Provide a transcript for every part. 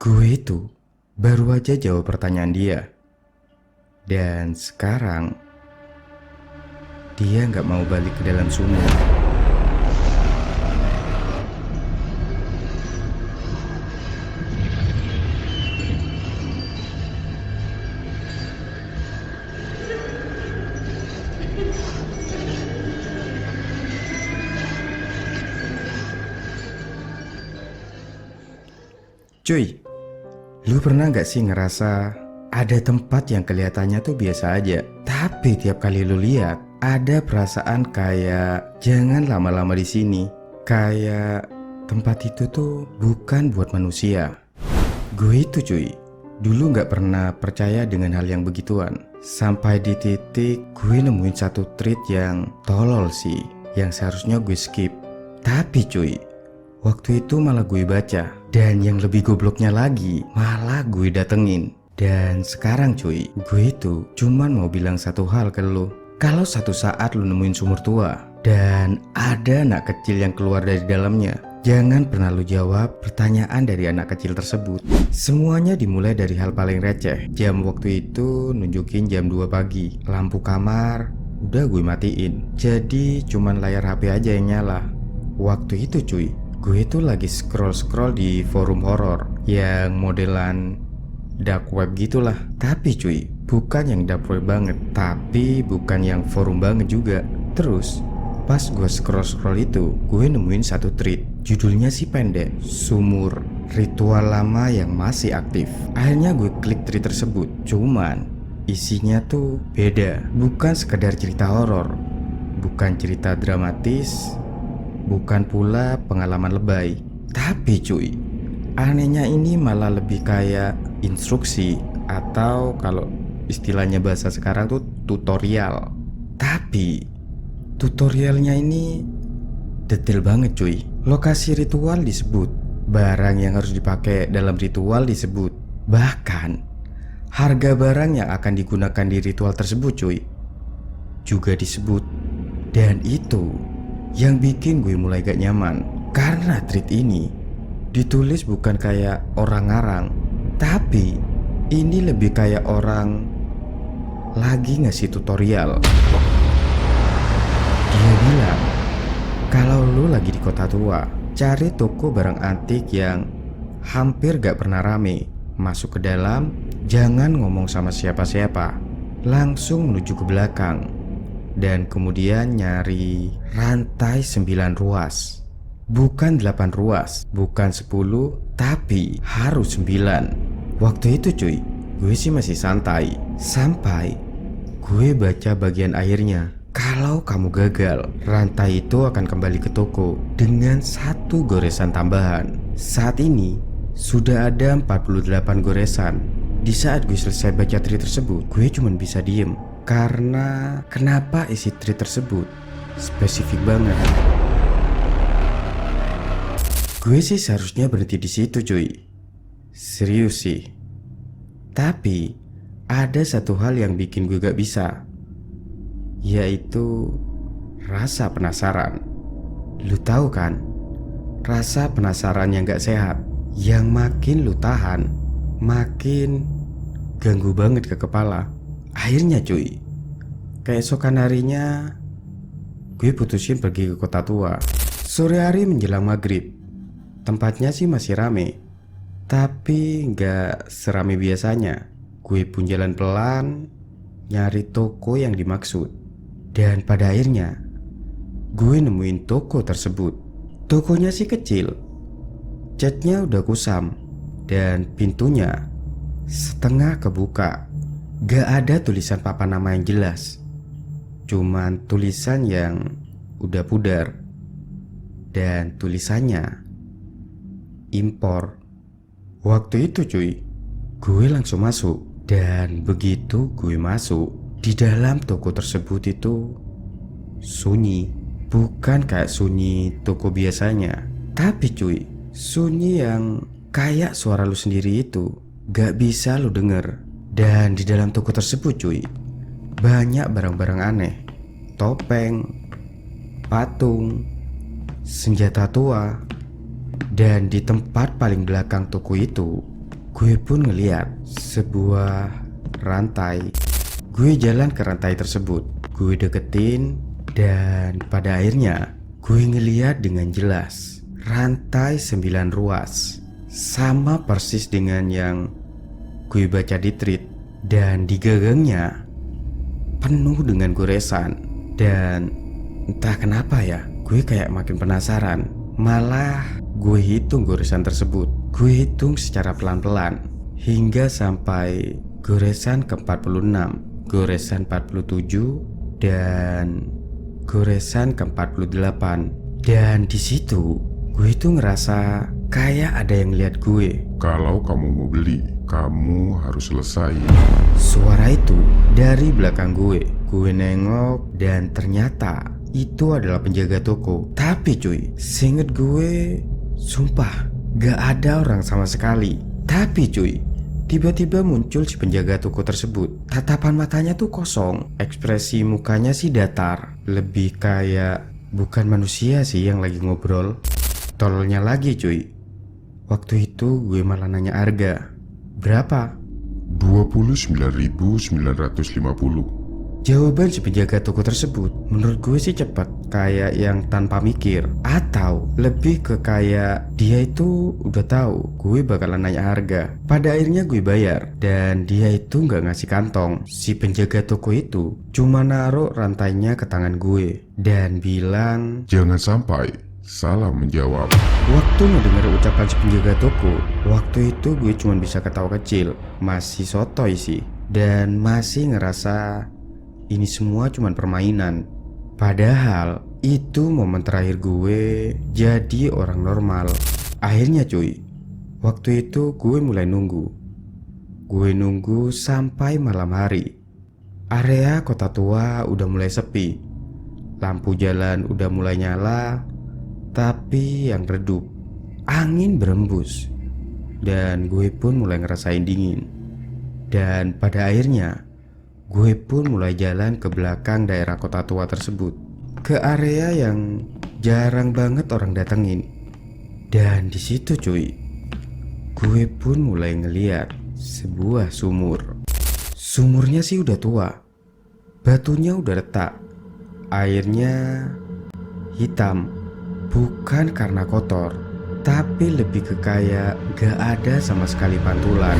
Gue itu baru aja jawab pertanyaan dia. Dan sekarang dia nggak mau balik ke dalam sumur. Cuy, lu pernah gak sih ngerasa ada tempat yang kelihatannya tuh biasa aja, tapi tiap kali lu lihat ada perasaan kayak jangan lama-lama di sini, kayak tempat itu tuh bukan buat manusia. Gue itu cuy, dulu gak pernah percaya dengan hal yang begituan, sampai di titik gue nemuin satu treat yang tolol sih, yang seharusnya gue skip. Tapi cuy, waktu itu malah gue baca, dan yang lebih gobloknya lagi malah gue datengin. Dan sekarang cuy, gue itu cuman mau bilang satu hal ke lu. Kalau satu saat lu nemuin sumur tua dan ada anak kecil yang keluar dari dalamnya, jangan pernah lu jawab pertanyaan dari anak kecil tersebut. Semuanya dimulai dari hal paling receh. Jam waktu itu nunjukin jam 2 pagi. Lampu kamar udah gue matiin, jadi cuman layar HP aja yang nyala. Waktu itu cuy, gue tuh lagi scroll-scroll di forum horor yang modelan dark web gitulah. Tapi cuy, bukan yang dark web banget, tapi bukan yang forum banget juga. Terus pas gue scroll-scroll itu, gue nemuin satu tweet. Judulnya sih pendek, Sumur Ritual Lama Yang Masih Aktif. Akhirnya gue klik tweet tersebut. Cuman isinya tuh beda. Bukan sekedar cerita horor, bukan cerita dramatis, bukan pula pengalaman lebay. Tapi cuy, anehnya ini malah lebih kayak instruksi, atau kalau istilahnya bahasa sekarang tuh tutorial. Tapi tutorialnya ini detail banget cuy. Lokasi ritual disebut, barang yang harus dipakai dalam ritual disebut, bahkan harga barang yang akan digunakan di ritual tersebut cuy juga disebut. Dan itu yang bikin gue mulai gak nyaman, karena tweet ini ditulis bukan kayak orang ngarang, tapi ini lebih kayak orang lagi ngasih tutorial. Dia bilang, kalau lu lagi di kota tua, cari toko barang antik yang hampir gak pernah rame. Masuk ke dalam, jangan ngomong sama siapa-siapa, langsung menuju ke belakang, dan kemudian nyari rantai 9 ruas. Bukan 8 ruas, bukan 10, tapi harus 9. Waktu itu cuy, gue sih masih santai, sampai gue baca bagian akhirnya. Kalau kamu gagal, rantai itu akan kembali ke toko dengan 1 goresan tambahan. Saat ini sudah ada 48 goresan. Di saat gue selesai baca tweet tersebut, gue cuma bisa diem, karena kenapa isi tweet tersebut spesifik banget. Gue sih seharusnya berhenti di situ cuy, serius sih. Tapi ada satu hal yang bikin gue gak bisa, yaitu rasa penasaran. Lu tahu kan, rasa penasaran yang gak sehat, yang makin lu tahan, makin ganggu banget ke kepala. Akhirnya cuy, keesokan harinya gue putusin pergi ke kota tua. Sore hari menjelang maghrib, tempatnya sih masih rame, tapi gak serame biasanya. Gue pun jalan pelan, nyari toko yang dimaksud. Dan pada akhirnya gue nemuin toko tersebut. Tokonya sih kecil, catnya udah kusam, dan pintunya setengah kebuka. Gak ada tulisan papan nama yang jelas, cuman tulisan yang udah pudar, dan tulisannya impor. Waktu itu cuy, gue langsung masuk. Dan begitu gue masuk, di dalam toko tersebut itu sunyi. Bukan kayak sunyi toko biasanya, tapi cuy, sunyi yang kayak suara lu sendiri itu gak bisa lu denger. Dan di dalam toko tersebut cuy, banyak barang-barang aneh, topeng, patung, senjata tua. Dan di tempat paling belakang toko itu gue pun ngeliat sebuah rantai. Gue jalan ke rantai tersebut, gue deketin, dan pada akhirnya gue ngeliat dengan jelas rantai 9 ruas, sama persis dengan yang gue baca di tweet. Dan di gagangnya penuh dengan goresan. Dan entah kenapa ya, gue kayak makin penasaran. Malah gue hitung goresan tersebut. Gue hitung secara pelan-pelan hingga sampai goresan ke-46, goresan 47, dan goresan ke-48. Dan di situ gue tuh ngerasa kayak ada yang lihat gue. Kalau kamu mau beli, kamu harus selesai. Suara itu dari belakang gue. Gue nengok dan ternyata itu adalah penjaga toko. Tapi cuy, seinget gue, sumpah gak ada orang sama sekali. Tapi cuy, tiba-tiba muncul si penjaga toko tersebut. Tatapan matanya tuh kosong, ekspresi mukanya sih datar. Lebih kayak bukan manusia sih yang lagi ngobrol. Tololnya lagi cuy, waktu itu gue malah nanya harga. Berapa? 29.950. Jawaban si penjaga toko tersebut menurut gue sih cepet, kayak yang tanpa mikir. Atau lebih ke kayak dia itu udah tahu gue bakalan nanya harga. Pada akhirnya gue bayar, dan dia itu gak ngasih kantong. Si penjaga toko itu cuma naruh rantainya ke tangan gue dan bilang, Jangan sampai salah menjawab. waktu mendengar ucapan si penjaga toko, waktu itu gue cuma bisa ketawa kecil. Masih sotoy sih, dan masih ngerasa ini semua cuma permainan. Padahal itu momen terakhir gue jadi orang normal. Akhirnya cuy, waktu itu gue mulai nunggu. Gue nunggu sampai malam hari. Area kota tua udah mulai sepi. Lampu jalan udah mulai nyala, tapi yang redup. Angin berembus, dan gue pun mulai ngerasain dingin. Dan pada akhirnya gue pun mulai jalan ke belakang daerah kota tua tersebut, ke area yang jarang banget orang datengin. Dan di situ cuy, gue pun mulai ngeliat sebuah sumur. Sumurnya sih udah tua, batunya udah retak, airnya hitam. Bukan karena kotor, tapi lebih ke kayak gak ada sama sekali pantulan.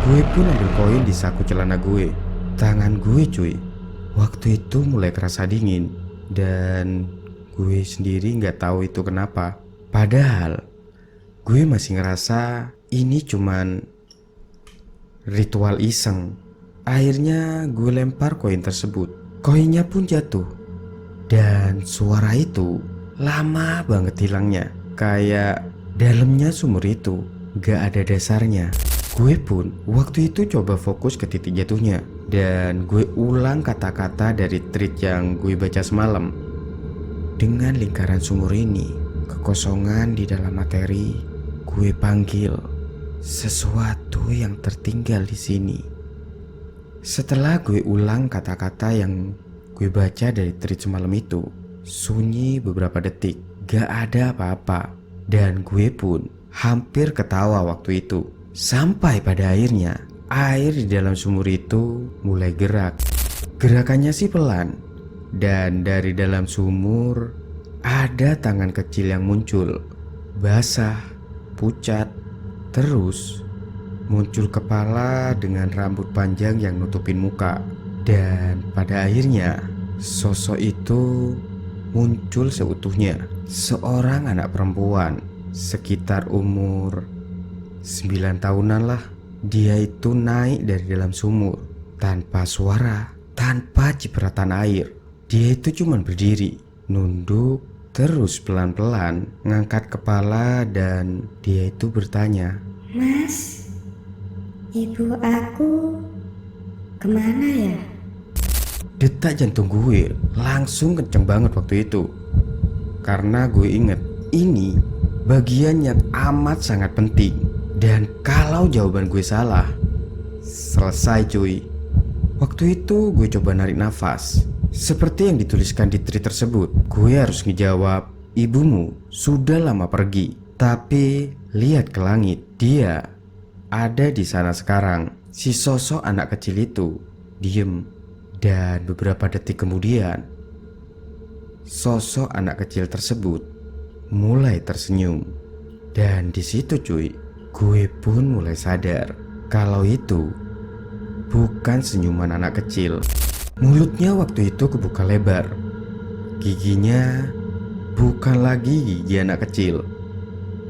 Gue pun ambil koin di saku celana gue. Tangan gue cuy, waktu itu mulai kerasa dingin. Dan gue sendiri gak tahu itu kenapa. Padahal gue masih ngerasa ini cuman ritual iseng. Akhirnya gue lempar koin tersebut. Koinnya pun jatuh. Dan suara itu lama banget hilangnya. Kayak dalamnya sumur itu gak ada dasarnya. Gue pun waktu itu coba fokus ke titik jatuhnya, dan gue ulang kata-kata dari tweet yang gue baca semalam. Dengan lingkaran sumur ini, kekosongan di dalam materi, gue panggil sesuatu yang tertinggal di sini. Setelah gue ulang kata-kata yang gue baca dari tweet semalam itu, sunyi beberapa detik, gak ada apa-apa. Dan gue pun hampir ketawa waktu itu. Sampai pada akhirnya air di dalam sumur itu mulai gerak. Gerakannya sih pelan. Dan dari dalam sumur ada tangan kecil yang muncul, basah, pucat. Terus muncul kepala dengan rambut panjang yang nutupin muka. Dan pada akhirnya sosok itu muncul seutuhnya. Seorang anak perempuan sekitar umur 9 tahunan lah. Dia itu naik dari dalam sumur tanpa suara, tanpa cipratan air. Dia itu cuma berdiri, nunduk, terus pelan-pelan ngangkat kepala, dan dia itu bertanya, Mas, ibu aku kemana ya? Detak jantung gue langsung kenceng banget waktu itu. Karena gue inget ini bagian yang amat sangat penting. Dan kalau jawaban gue salah, selesai cuy. Waktu itu gue coba narik nafas. Seperti yang dituliskan di tweet tersebut, gue harus ngejawab, ibumu sudah lama pergi. Tapi lihat ke langit. Dia ada di sana sekarang. Si sosok anak kecil itu diem. Dan beberapa detik kemudian, sosok anak kecil tersebut mulai tersenyum. Dan di situ cuy, gue pun mulai sadar kalau itu bukan senyuman anak kecil. Mulutnya waktu itu kebuka lebar. Giginya bukan lagi gigi anak kecil,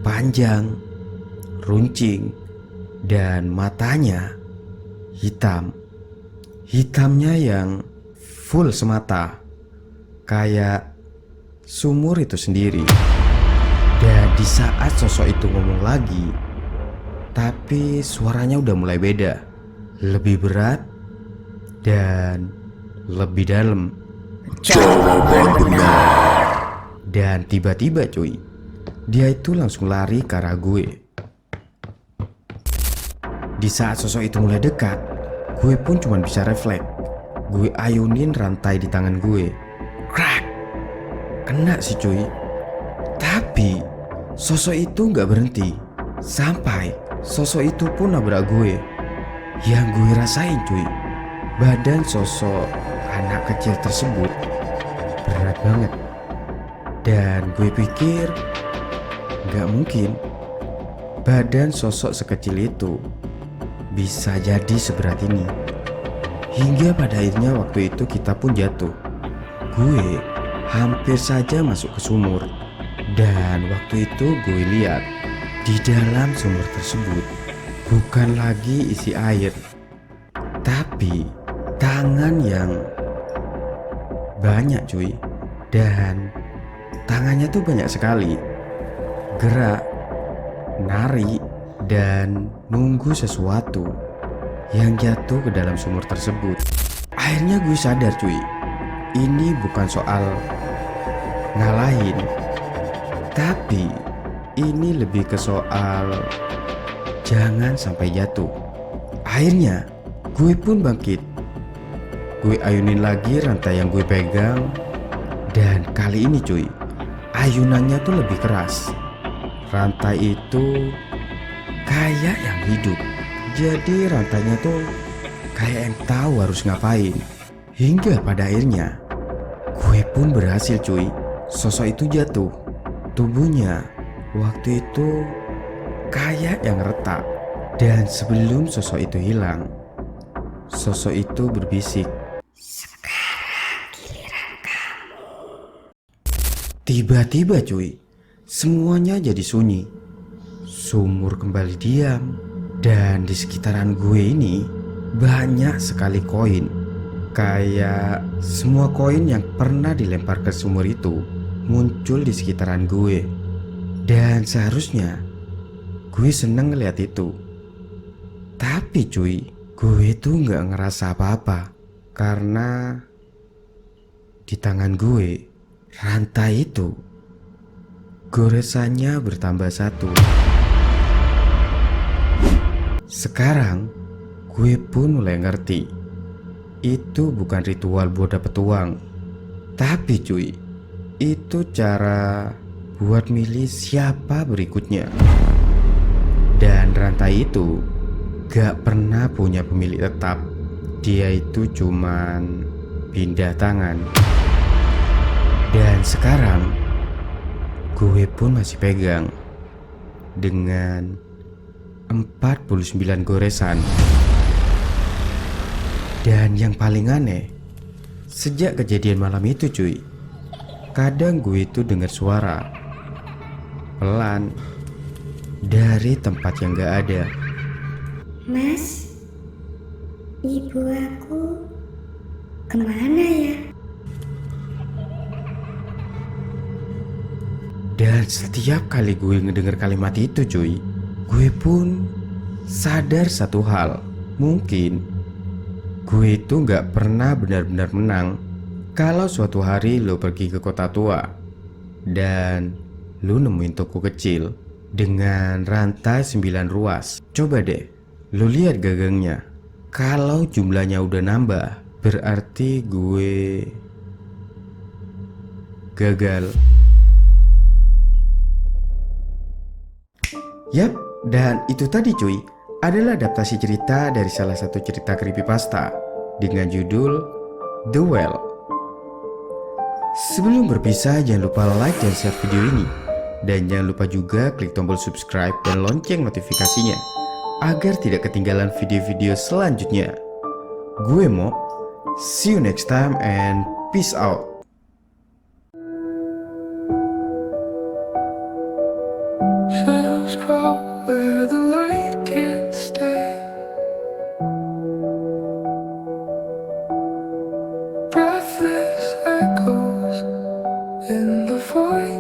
panjang, runcing, dan matanya hitam. Hitamnya yang full semata, kayak sumur itu sendiri. Dan di saat sosok itu ngomong lagi, tapi suaranya udah mulai beda, lebih berat dan lebih dalam. Jawaban benar. Dan tiba-tiba cuy, dia itu langsung lari ke arah gue. Di saat sosok itu mulai dekat, gue pun cuma bisa refleks. Gue ayunin rantai di tangan gue. Krak! Kena sih cuy. Tapi sosok itu gak berhenti sampai sosok itu pun nabrak gue. Yang gue rasain cuy, badan sosok anak kecil tersebut berat banget. Dan gue pikir gak mungkin badan sosok sekecil itu bisa jadi seberat ini. Hingga pada akhirnya waktu itu kita pun jatuh. Gue hampir saja masuk ke sumur. Dan waktu itu gue lihat di dalam sumur tersebut bukan lagi isi air, tapi tangan yang banyak cuy. Dan tangannya tuh banyak sekali gerak, nari, dan nunggu sesuatu yang jatuh ke dalam sumur tersebut. Akhirnya gue sadar cuy, ini bukan soal ngalahin, tapi ini lebih ke soal jangan sampai jatuh. Akhirnya gue pun bangkit. Gue ayunin lagi rantai yang gue pegang. Dan kali ini cuy, ayunannya tuh lebih keras. Rantai itu kayak yang hidup. Jadi rantainya tuh kayak yang tahu harus ngapain. Hingga pada akhirnya gue pun berhasil cuy. Sosok itu jatuh. Tubuhnya waktu itu kayak yang retak. Dan sebelum sosok itu hilang, sosok itu berbisik, tiba-tiba cuy, semuanya jadi sunyi. Sumur kembali diam. Dan di sekitaran gue ini banyak sekali koin. Kayak semua koin yang pernah dilempar ke sumur itu muncul di sekitaran gue. Dan seharusnya gue seneng ngeliat itu. Tapi cuy, gue tuh gak ngerasa apa-apa. Karena di tangan gue, rantai itu goresannya bertambah satu. Sekarang gue pun mulai ngerti, itu bukan ritual buat dapet uang, tapi cuy, itu cara buat milih siapa berikutnya. Dan rantai itu gak pernah punya pemilik tetap. Dia itu cuman pindah tangan. Dan sekarang gue pun masih pegang dengan 49 goresan. Dan yang paling aneh, sejak kejadian malam itu cuy, kadang gue itu dengar suara pelan dari tempat yang gak ada. Mas, ibu aku kemana ya? Dan setiap kali gue ngedenger kalimat itu cuy, gue pun sadar satu hal. Mungkin gue itu gak pernah benar-benar menang. Kalau suatu hari lo pergi ke kota tua dan lo nemuin toko kecil dengan rantai 9 ruas, coba deh lo lihat gagangnya. Kalau jumlahnya udah nambah, berarti gue gagal. Yap, dan itu tadi cuy, adalah adaptasi cerita dari salah satu cerita creepypasta dengan judul The Well. Sebelum berpisah, jangan lupa like dan share video ini. Dan jangan lupa juga klik tombol subscribe dan lonceng notifikasinya agar tidak ketinggalan video-video selanjutnya. Gue Mo, see you next time and peace out. Shadows crawl where the light can't stay. Breathless echoes in the void.